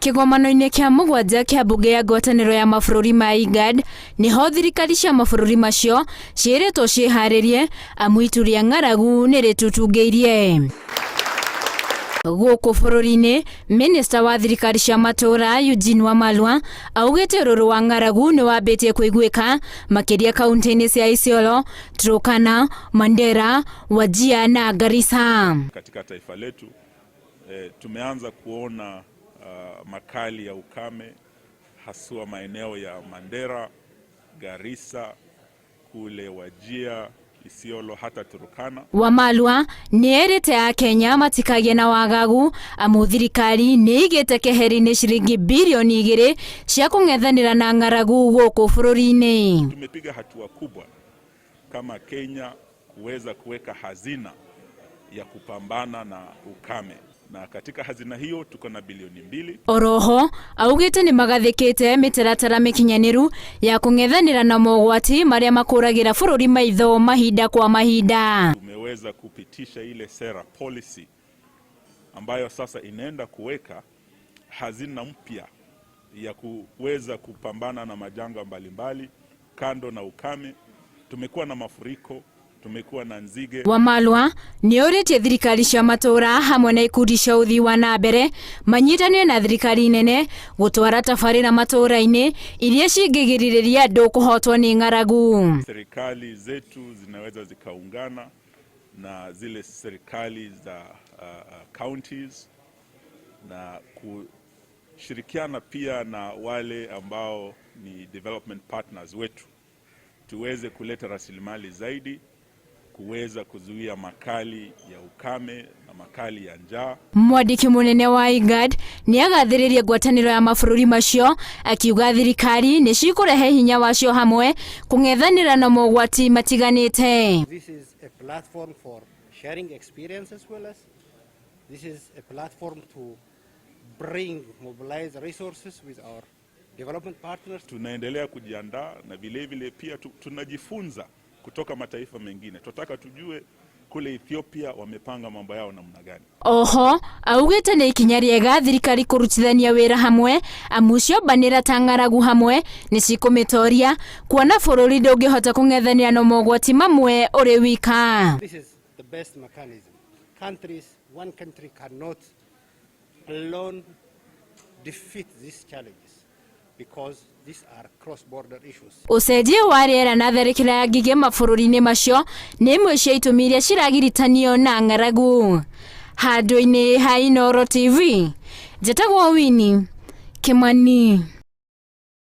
Kigomano-inĩ kĩa mũgwanja kĩa mbunge ya ngwatanĩro ya mabũrũri ma IGAD niho thirikari cia mabũrũri macio ciĩrĩtwo ciĩharĩrie amu itu rĩa ng'aragu nĩ rĩtutungĩirie. Gũkũ bũrũri-inĩ, minista wa thirikari cia matũra Eugene Wamalwa augĩte ũrũrũ wa ng'aragu nĩ wambĩtie kũiguĩka makĩria kaunti-inĩ cia Isiolo, Turkana, Mandera, Wajir na Garissa. Katika taifa letu tumeanza kuona makali ya ukame haswa maeneo ya Mandera, Garissa, kule Wajir, Isiolo hata Turkana. Wamalwa nĩerĩte Akenya matikagie na wagagu amu thirikari nĩigĩte keheri-inĩ ciringi bilioni 2 cia kũng'ethanĩra na ng'aragu gũkũ bũrũri-inĩ. Tumepiga hatua kubwa kama Kenya kuweza kuweka hazina ya kupambana na ukame. Na katika hazina hiyo tuko na bilioni 2. Oroho augĩte nĩ magathĩkĩte mĩtaratara mĩkinyanĩru ya kũng'ethanĩra na mogwati marĩa makũragĩra bũrũri maitho mahinda kwa mahinda. Tumeweza kupitisha ile sera policy ambayo sasa inaenda kuweka hazina mpya ya kuweza kupambana na majanga mbalimbali. Kando na ukame, tumekuwa na mafuriko, tumekuwa na nzige. Wamalwa nĩorĩtie thirikari cia matũra hamwe na ikundi cia ũthii wa na mbere manyitanĩre na thirikari nene gũtwara tabarĩra matũra-inĩ iria cingĩgirĩrĩria andũ kũhotwo nĩ ng'aragu. Serikali zetu zinaweza zikaungana na zile serikali za counties na kushirikiana pia na wale ambao ni development partners wetu, tuweze kuleta rasilimali zaidi kuweza kuzuia makali ya ukame na makali ya njaa. Mwandiki munene wa IGAD nĩagathĩrĩria ngwatanĩro ya mabũrũri macio akiuga thirikari nĩcikũrehe hinya wacio hamwe kũng'ethanĩra na mogwati matiganĩte. This is a platform for sharing experience as well as this is a platform to mobilize resources with our development partners. Tunaendelea kujiandaa na vile pia tunajifunza kutoka mataifa mengine. Tunataka tujue kule Ethiopia wamepanga mambo yao namna gani. Oho augĩte nĩ ikinya rĩega thirikari kũrutithania wĩra hamwe amu ciambanĩra ta ng'aragu hamwe nĩcikũmĩtoria kuona bũrũri ndũngĩhota kũng'ethanĩra na mogwati mamwe ũrĩ wika. This is the best mechanism. One country cannot alone defeat these challenges because these are cross-border issues. Ũcenjia wa rĩera na tharĩkĩra ya ngigĩ mabũrũri-inĩ macio nĩ imwe cia itũmi iria ciragiritanio na ng'aragu. Handũ-inĩ ha Inooro TV, njĩtagwo Winnie Kimani.